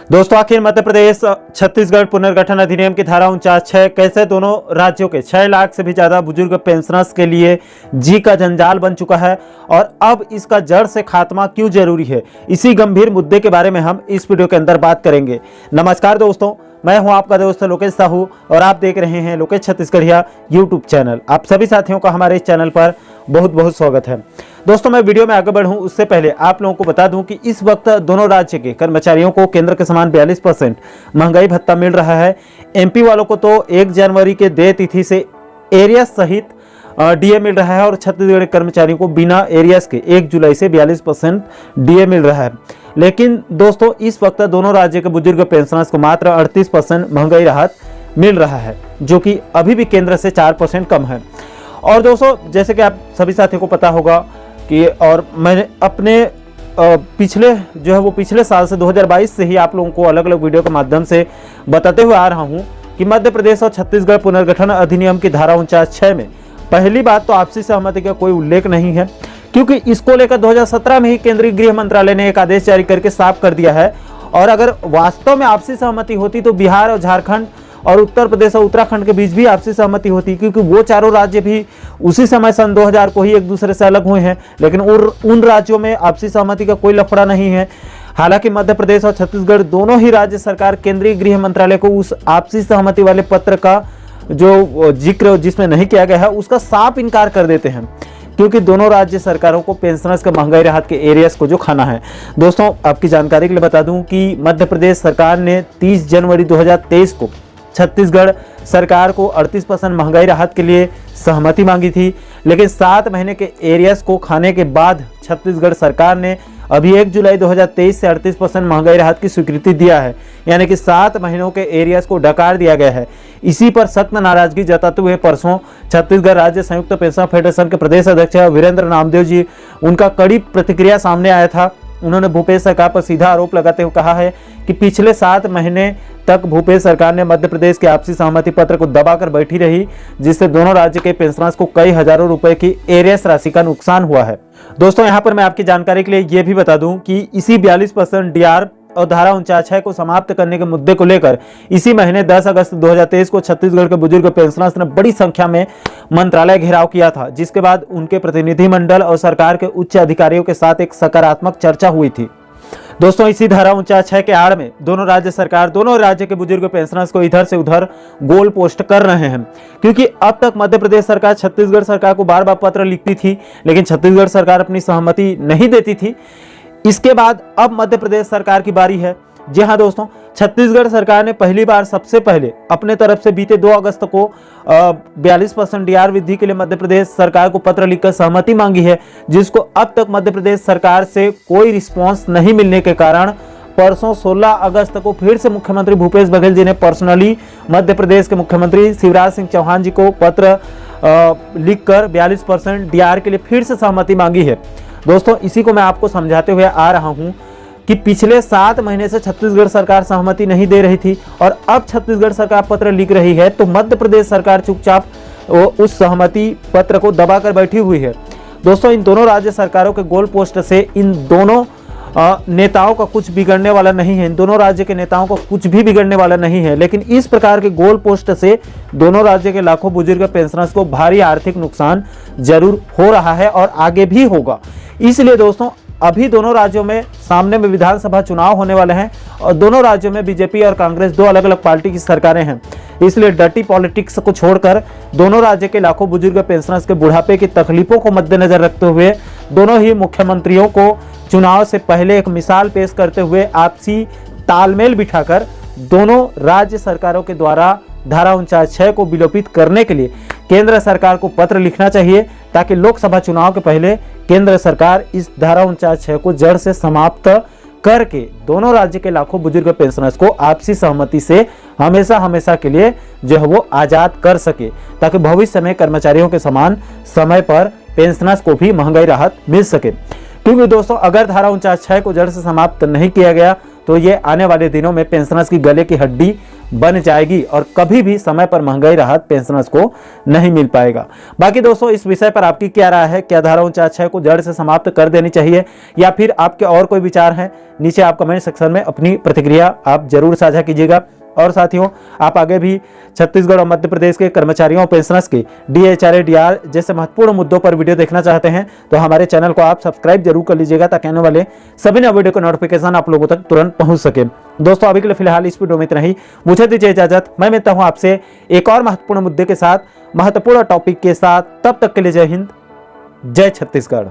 दोस्तों, आखिर मध्य प्रदेश छत्तीसगढ़ पुनर्गठन अधिनियम की धारा 49(6) कैसे दोनों राज्यों के 6 लाख से भी ज्यादा बुजुर्ग पेंशनर्स के लिए जी का जंजाल बन चुका है और अब इसका जड़ से खात्मा क्यों जरूरी है, इसी गंभीर मुद्दे के बारे में हम इस वीडियो के अंदर बात करेंगे। नमस्कार दोस्तों, मैं हूं आपका दोस्त लोकेश साहू और आप देख रहे हैं लोकेश छत्तीसगढ़िया यूट्यूब चैनल। आप सभी साथियों का हमारे इस चैनल पर बहुत बहुत स्वागत है। दोस्तों, मैं वीडियो में आगे बढ़ूं उससे पहले आप लोगों को बता दूं कि इस वक्त दोनों राज्य के कर्मचारियों को केंद्र के समान 42% महंगाई भत्ता मिल रहा है। एमपी वालों को तो 1 जनवरी के देय तिथि से एरियस सहित डीए मिल रहा है और छत्तीसगढ़ के कर्मचारियों को बिना एरियस के 1 जुलाई से 42% डीए मिल रहा है। लेकिन दोस्तों, इस वक्त दोनों राज्य के बुजुर्ग पेंशनर्स को मात्र 38% महंगाई राहत मिल रहा है, जो कि अभी भी केंद्र से 4% कम है। और दोस्तों, जैसे कि आप सभी साथियों को पता होगा कि और मैंने अपने पिछले साल से 2022 से ही आप लोगों को अलग अलग वीडियो के माध्यम से बताते हुए आ रहा हूं कि मध्य प्रदेश और छत्तीसगढ़ पुनर्गठन अधिनियम की धारा 49(6) में पहली बात तो आपसी सहमति का कोई उल्लेख नहीं है, क्योंकि इसको लेकर 2017 में ही केंद्रीय गृह मंत्रालय ने एक आदेश जारी करके साफ कर दिया है। और अगर वास्तव में आपसी सहमति होती तो बिहार और झारखंड और उत्तर प्रदेश और उत्तराखंड के बीच भी आपसी सहमति होती, क्योंकि वो चारों राज्य भी उसी समय सन 2000 को ही एक दूसरे से अलग हुए हैं। लेकिन उन राज्यों में आपसी सहमति का कोई लफड़ा नहीं है। हालांकि मध्य प्रदेश और छत्तीसगढ़ दोनों ही राज्य सरकार केंद्रीय गृह मंत्रालय को उस आपसी सहमति वाले पत्र का जो जिक्र जिसमें नहीं किया गया है उसका साफ इनकार कर देते हैं, क्योंकि दोनों राज्य सरकारों को पेंशनर्स के महंगाई राहत के एरियस को जो खाना है। दोस्तों, आपकी जानकारी के लिए बता दूं कि मध्य प्रदेश सरकार ने 30 जनवरी 2023 को छत्तीसगढ़ सरकार को 38% महंगाई राहत के लिए सहमति मांगी थी। लेकिन 7 महीने के एरियस को खाने के बाद छत्तीसगढ़ सरकार ने अभी 1 जुलाई 2023 से 38% महंगाई राहत की स्वीकृति दिया है, यानी कि 7 महीनों के एरियस को डकार दिया गया है। इसी पर सख्त नाराजगी जताते हुए परसों छत्तीसगढ़ राज्य संयुक्त पेंशन फेडरेशन के प्रदेश अध्यक्ष वीरेंद्र नामदेव जी, उनका कड़ी प्रतिक्रिया सामने आया था। उन्होंने भूपेश सरकार पर सीधा आरोप लगाते हुए कहा है कि पिछले 7 महीने तक भूपेश सरकार ने मध्य प्रदेश के आपसी सहमति पत्र को दबाकर बैठी रही, जिससे दोनों राज्य के पेंशनर्स को कई हजारों रुपए की एरियस राशि का नुकसान हुआ है। दोस्तों, यहां पर मैं आपकी जानकारी के लिए यह भी बता दूं कि इसी 42% डीआर और धारा 49(6) को समाप्त करने के मुद्दे को लेकर इसी महीने 10 अगस्त 2023 को छत्तीसगढ़ के बुजुर्ग पेंशनर्स ने बड़ी संख्या में मंत्रालय घेराव किया था, जिसके बाद उनके प्रतिनिधिमंडल और सरकार के उच्च अधिकारियों के साथ एक सकारात्मक चर्चा हुई थी। दोस्तों, इसी धारा 49(6) के आड़ में दोनों राज्य के बुजुर्ग पेंशनर्स को इधर से उधर गोल पोस्ट कर रहे हैं, क्योंकि अब तक मध्य प्रदेश सरकार छत्तीसगढ़ सरकार को बार बार पत्र लिखती थी, लेकिन छत्तीसगढ़ सरकार अपनी सहमति नहीं देती थी। इसके बाद अब मध्य प्रदेश सरकार की बारी है। जी हाँ दोस्तों, छत्तीसगढ़ सरकार ने पहली बार सबसे पहले अपने तरफ से बीते 2 अगस्त को 42% डीआर वृद्धि के लिए मध्य प्रदेश सरकार को पत्र लिखकर सहमति मांगी है, जिसको अब तक मध्य प्रदेश सरकार से कोई रिस्पांस नहीं मिलने के कारण परसों 16 अगस्त को फिर से मुख्यमंत्री भूपेश बघेल जी ने पर्सनली मध्य प्रदेश के मुख्यमंत्री शिवराज सिंह चौहान जी को पत्र लिखकर 42% डीआर के लिए फिर से सहमति मांगी है। दोस्तों, इसी को मैं आपको समझाते हुए आ रहा हूं कि पिछले 7 महीने से छत्तीसगढ़ सरकार सहमति नहीं दे रही थी और अब छत्तीसगढ़ सरकार पत्र लिख रही है, तो मध्य प्रदेश सरकार चुपचाप उस सहमति पत्र को दबाकर बैठी हुई है। दोस्तों, इन दोनों राज्य सरकारों के गोल पोस्ट से इन दोनों नेताओं का कुछ बिगड़ने वाला नहीं है, इन दोनों राज्य के नेताओं को कुछ भी बिगड़ने वाला नहीं है। लेकिन इस प्रकार के गोल पोस्ट से दोनों राज्य के लाखों बुजुर्ग पेंशनर्स को भारी आर्थिक नुकसान जरूर हो रहा है और आगे भी होगा। इसलिए दोस्तों, अभी दोनों राज्यों में सामने में विधानसभा चुनाव होने वाले हैं और दोनों राज्यों में बीजेपी और कांग्रेस 2 अलग अलग पार्टी की सरकारें हैं। इसलिए डर्टी पॉलिटिक्स को छोड़कर दोनों राज्य के लाखों बुजुर्ग पेंशनर्स के बुढ़ापे की तकलीफों को मद्देनजर रखते हुए दोनों ही मुख्यमंत्रियों को चुनाव से पहले एक मिसाल पेश करते हुए आपसी तालमेल बिठाकर दोनों राज्य सरकारों के द्वारा धारा 49(6) को विलोपित करने के लिए केंद्र सरकार को पत्र लिखना चाहिए, ताकि लोकसभा चुनाव के पहले केंद्र सरकार इस धारा 49(6) को जड़ से समाप्त करके दोनों राज्य के लाखों बुजुर्ग पेंशनर्स को आपसी सहमति से हमेशा हमेशा के लिए जो है वो आजाद कर सके, ताकि भविष्य में कर्मचारियों के समान समय पर पेंशनर्स को भी महंगाई राहत मिल सके। क्योंकि दोस्तों, अगर धारा 49(6) को जड़ से समाप्त नहीं किया गया तो ये आने वाले दिनों में पेंशनर्स की गले की हड्डी बन जाएगी और कभी भी समय पर महंगाई राहत पेंशनर्स को नहीं मिल पाएगा। बाकी दोस्तों, इस विषय पर आपकी क्या राय है? क्या धारा 49(6) को जड़ से समाप्त कर देनी चाहिए या फिर आपके और कोई विचार हैं? नीचे आप कमेंट सेक्शन में अपनी प्रतिक्रिया आप जरूर साझा कीजिएगा। और साथियों, आप आगे भी छत्तीसगढ़ और मध्य प्रदेश के कर्मचारियों और पेंशनर्स के DHRA DR जैसे महत्वपूर्ण मुद्दों पर वीडियो देखना चाहते हैं तो हमारे चैनल को आप सब्सक्राइब जरूर कर लीजिएगा, ताकि आने वाले सभी नए वीडियो का नोटिफिकेशन आप लोगों तक तुरंत पहुंच सके। दोस्तों, अभी के लिए फिलहाल इस वीडियो में इतना ही। मुझे दीजिए इजाजत। मैं मिलता हूं आपसे एक और महत्वपूर्ण मुद्दे के साथ, महत्वपूर्ण टॉपिक के साथ। तब तक के लिए जय हिंद, जय छत्तीसगढ़।